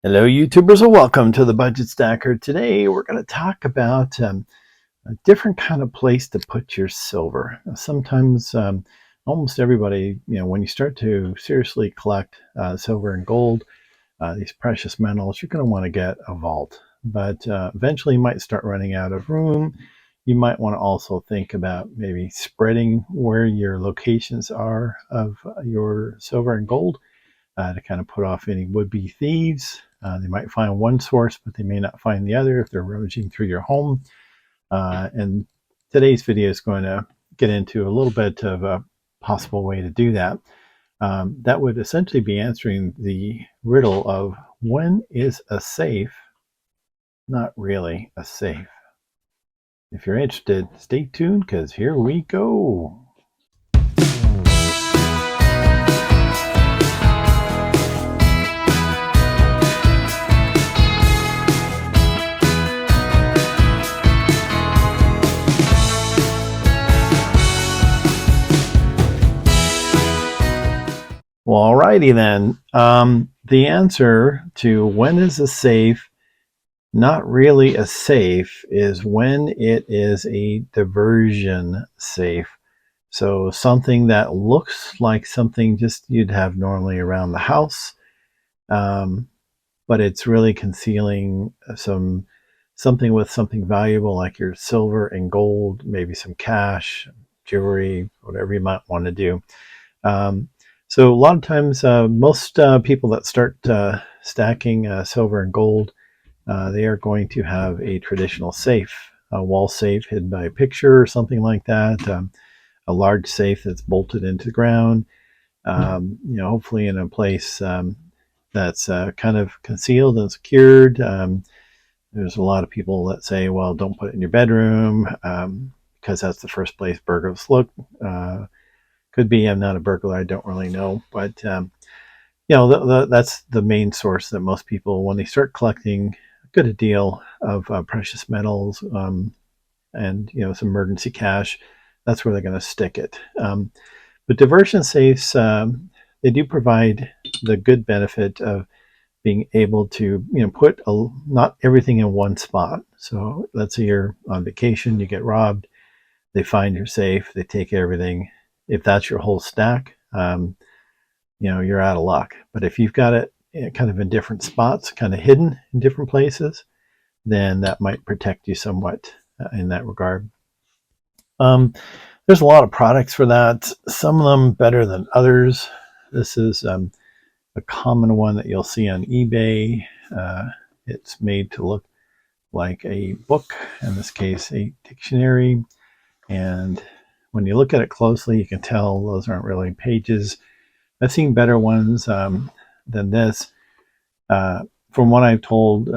Hello, YouTubers, and welcome to the Budget Stacker. Today, we're going to talk about a different kind of place to put your silver. Sometimes, almost everybody, when you start to seriously collect silver and gold, these precious metals, you're going to want to get a vault. But eventually, you might start running out of room. You might want to also think about maybe spreading where your locations are of your silver and gold to kind of put off any would-be thieves. They might find one source, but they may not find the other if they're rummaging through your home. And today's video is going to get into a little bit of a possible way to do that. That would essentially be answering the riddle of when is a safe not really a safe? If you're interested, stay tuned because here we go. Well, alrighty then. The answer to when is a safe not really a safe is when it is a diversion safe. So something that looks like something just you'd have normally around the house, but it's really concealing something with something valuable like your silver and gold, maybe some cash, jewelry, whatever you might want to do. So a lot of times, most people that start stacking silver and gold, they are going to have a traditional safe, a wall safe hidden by a picture or something like that, a large safe that's bolted into the ground, hopefully in a place that's kind of concealed and secured. There's a lot of people that say, well, don't put it in your bedroom because that's the first place burglars look. Could be. I'm not a burglar. I don't really know. But, that's the main source that most people, when they start collecting a good deal of precious metals and, some emergency cash, that's where they're going to stick it. But diversion safes, they do provide the good benefit of being able to, put not everything in one spot. So let's say you're on vacation, you get robbed, they find your safe, they take everything. If that's your whole stack, you're out of luck. But if you've got it kind of in different spots, kind of hidden in different places, then that might protect you somewhat in that regard. There's a lot of products for that. Some of them better than others. This is a common one that you'll see on eBay. It's made to look like a book, in this case, a dictionary. And when you look at it closely, you can tell those aren't really pages. I've seen better ones than this. From what I've told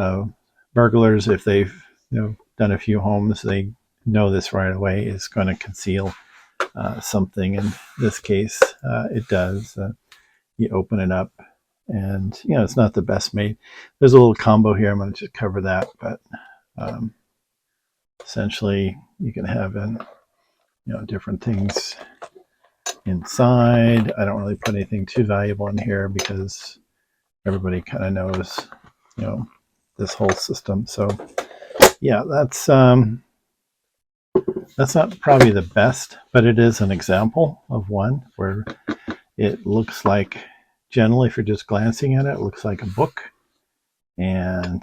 burglars, if they've done a few homes, they know this right away is going to conceal something. In this case, it does. You open it up, and it's not the best made. There's a little combo here. I'm going to just cover that, but essentially, you can have different things inside. I don't really put anything too valuable in here because everybody kind of knows, this whole system. So yeah, that's not probably the best, but it is an example of one where it looks like, generally, if you're just glancing at it, it looks like a book. And,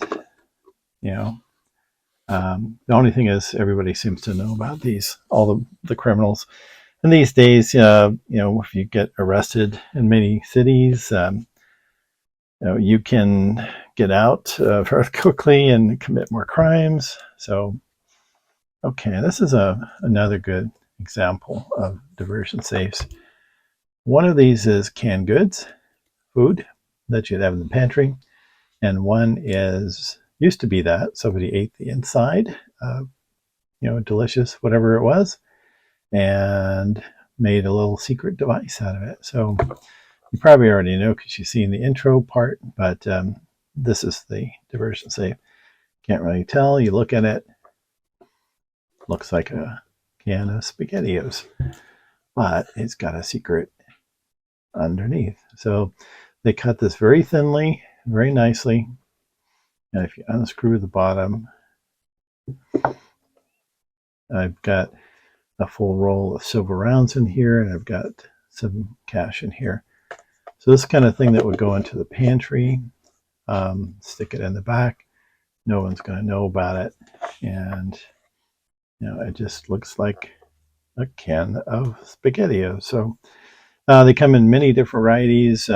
the only thing is everybody seems to know about these, all the criminals. And these days, if you get arrested in many cities, you can get out very quickly and commit more crimes. So, okay, this is another good example of diversion safes. One of these is canned goods, food that you'd have in the pantry, and one used to be that somebody ate the inside, delicious, whatever it was, and made a little secret device out of it. So you probably already know because you've seen the intro part, but this is the diversion safe. Can't really tell. You look at it, looks like a can of SpaghettiOs, but it's got a secret underneath. So they cut this very thinly, very nicely, And if you unscrew the bottom, I've got a full roll of silver rounds in here, and I've got some cash in here. So this kind of thing that would go into the pantry, stick it in the back. No one's going to know about it. And, it just looks like a can of SpaghettiOs. So they come in many different varieties.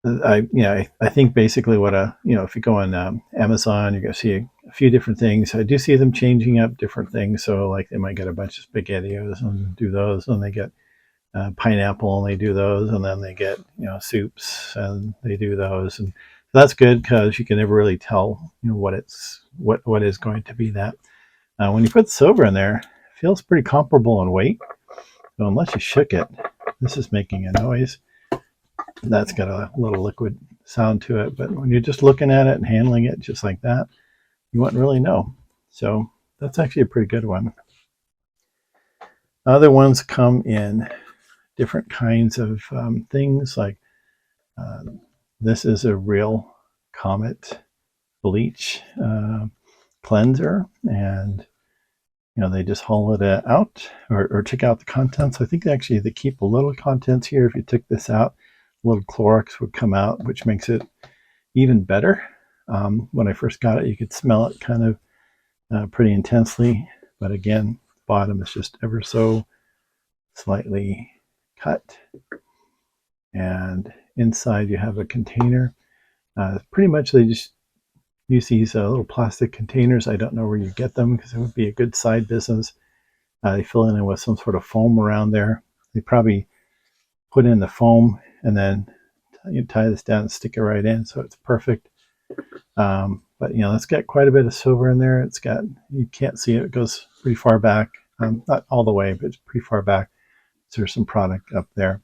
I think basically what if you go on Amazon, you're going to see a few different things. I do see them changing up different things. So like they might get a bunch of SpaghettiOs and do those, and they get pineapple and they do those, and then they get soups and they do those, and that's good because you can never really tell what is going to be that. When you put silver in there, it feels pretty comparable in weight. So unless you shook it, this is making a noise. That's got a little liquid sound to it, but when you're just looking at it and handling it just like that, you wouldn't really know. So that's actually a pretty good one. Other ones come in different kinds of things, like this is a real Comet bleach cleanser, and they just haul it out or take out the contents. I think actually they keep a little contents here. If you took this out, a little Clorox would come out, which makes it even better. When I first got it, you could smell it kind of pretty intensely, but again, the bottom is just ever so slightly cut, and inside you have a container. Pretty much they just use these little plastic containers. I don't know where you get them because it would be a good side business. They fill it in with some sort of foam around there. They probably put in the foam and then you tie this down and stick it right in, so it's perfect. But it's got quite a bit of silver in there. It's got, you can't see it, it goes pretty far back, not all the way, but it's pretty far back. So there's some product up there.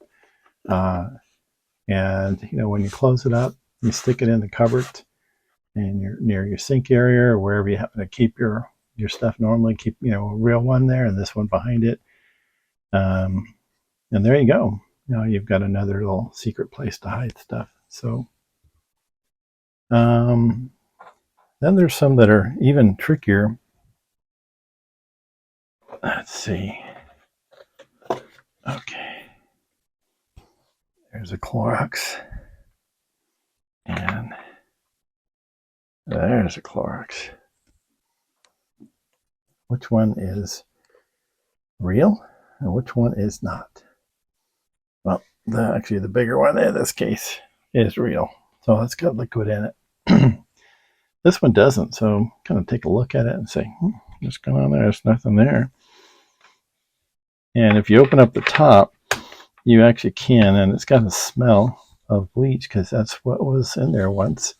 And when you close it up, you stick it in the cupboard and you're near your sink area or wherever you happen to keep your stuff normally. Keep a real one there and this one behind it. And there you go. You've got another little secret place to hide stuff. So then there's some that are even trickier. Let's see. Okay. There's a Clorox. And there's a Clorox. Which one is real and which one is not? Well, actually the bigger one in this case is real. So it's got liquid in it. This one doesn't. So kind of take a look at it and say, what's going on there? There's nothing there. And if you open up the top, you actually can, and it's got a smell of bleach because that's what was in there once.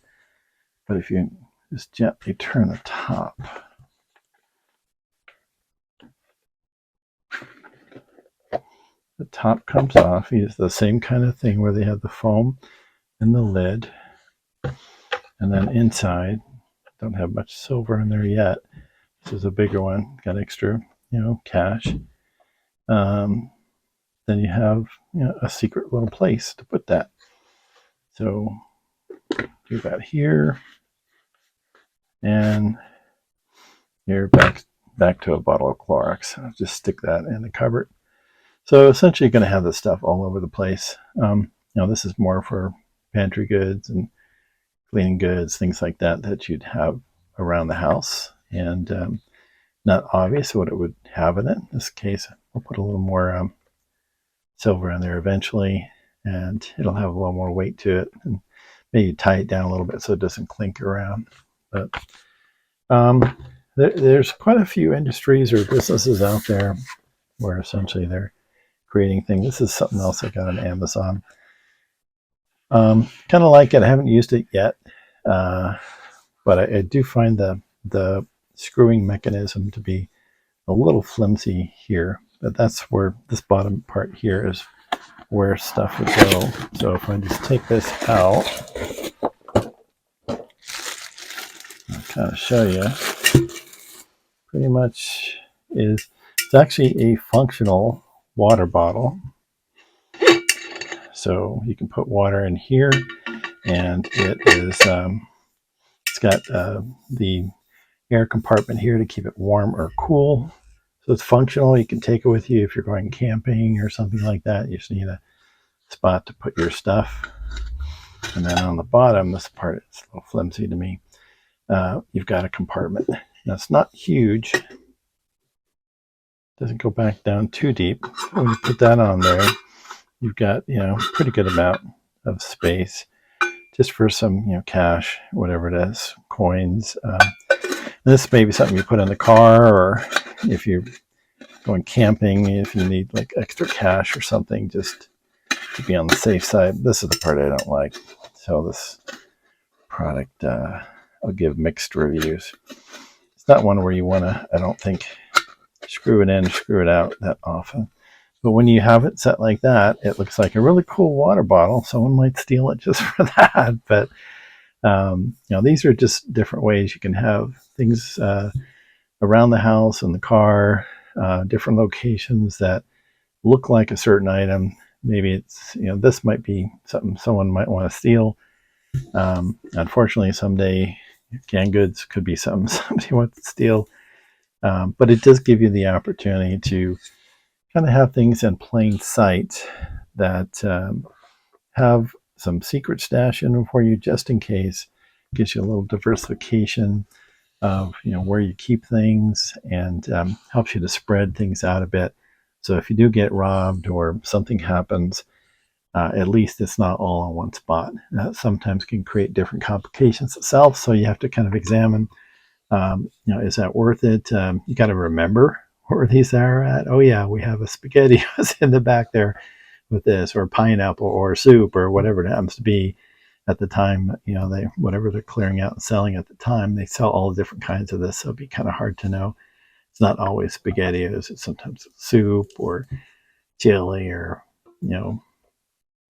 But if you just gently turn the top, the top comes off. It's the same kind of thing where they have the foam and the lid. And then inside, don't have much silver in there yet. This is a bigger one, got extra, cash. Then you have a secret little place to put that. So do that here, and you're back to a bottle of Clorox. I'll just stick that in the cupboard. So essentially you're going to have this stuff all over the place. This is more for pantry goods and cleaning goods, things like that you'd have around the house, and not obvious what it would have in it. In this case, we'll put a little more silver in there eventually, and it'll have a little more weight to it, and maybe tie it down a little bit so it doesn't clink around. But there's quite a few industries or businesses out there where essentially they're creating things. This is something else I got on Amazon. Kind of like it. I haven't used it yet, but I do find the screwing mechanism to be a little flimsy here. But that's where this bottom part here is where stuff would go. So if I just take this out, I'll kind of show you. Pretty much it's actually a functional water bottle. So you can put water in here, and it is It's got the air compartment here to keep it warm or cool. So it's functional. You can take it with you if you're going camping or something like that. You just need a spot to put your stuff. And then on the bottom, this part is a little flimsy to me. You've got a compartment. Now it's not huge. Doesn't go back down too deep. When you put that on there, you've got, pretty good amount of space just for some, cash, whatever it is, coins. This may be something you put in the car, or if you're going camping, if you need like extra cash or something, just to be on the safe side. This is the part I don't like. So this product, I'll give mixed reviews. It's not one where you want to, I don't think, screw it in, screw it out that often. But when you have it set like that, it looks like a really cool water bottle. Someone might steal it just for that. But these are just different ways you can have things around the house and the car, different locations that look like a certain item. Maybe it's, this might be something someone might want to steal. Unfortunately, someday canned goods could be something somebody wants to steal. But it does give you the opportunity to kind of have things in plain sight that have some secret stash in them for you just in case. Gives you a little diversification of where you keep things, and helps you to spread things out a bit. So if you do get robbed or something happens, at least it's not all in one spot. That sometimes can create different complications itself. So you have to kind of examine, is that worth it? You got to remember where these are at. Oh yeah, we have a spaghetti in the back there with this, or pineapple, or soup, or whatever it happens to be at the time. Whatever they're clearing out and selling at the time, they sell all different kinds of this. So it'd be kind of hard to know. It's not always spaghettios. It's sometimes soup or chili or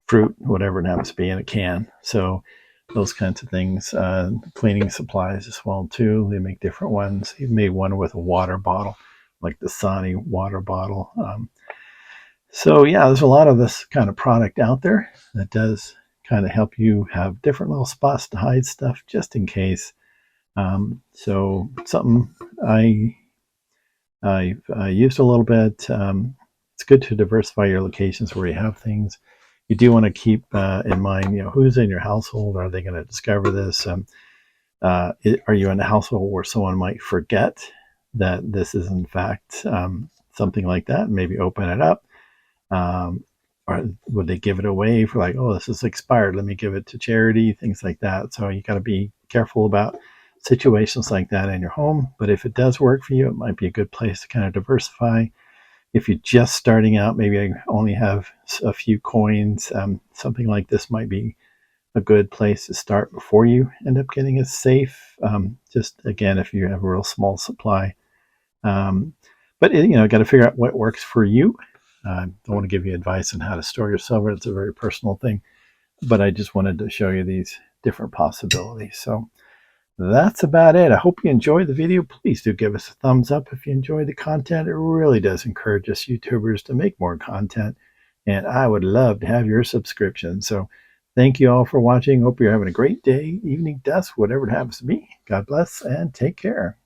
fruit, whatever it happens to be in a can. So those kinds of things. Cleaning supplies as well too. They make different ones. They made one with a water bottle, like the Sani water bottle. So yeah, there's a lot of this kind of product out there that does kind of help you have different little spots to hide stuff just in case. So something I used a little bit. It's good to diversify your locations where you have things. You do want to keep in mind, who's in your household. Are they going to discover this? Are you in a household where someone might forget that this is in fact something like that? Maybe open it up. Or would they give it away for like, oh, this is expired, let me give it to charity, things like that. So you got to be careful about situations like that in your home. But if it does work for you, it might be a good place to kind of diversify. If you're just starting out, maybe I only have a few coins, something like this might be a good place to start before you end up getting a safe. Just again, if you have a real small supply. But got to figure out what works for you. I don't want to give you advice on how to store your silver. It's a very personal thing. But I just wanted to show you these different possibilities. So that's about it. I hope you enjoyed the video. Please do give us a thumbs up if you enjoy the content. It really does encourage us YouTubers to make more content. And I would love to have your subscription. So thank you all for watching. Hope you're having a great day, evening, dusk, whatever it happens to be. God bless and take care.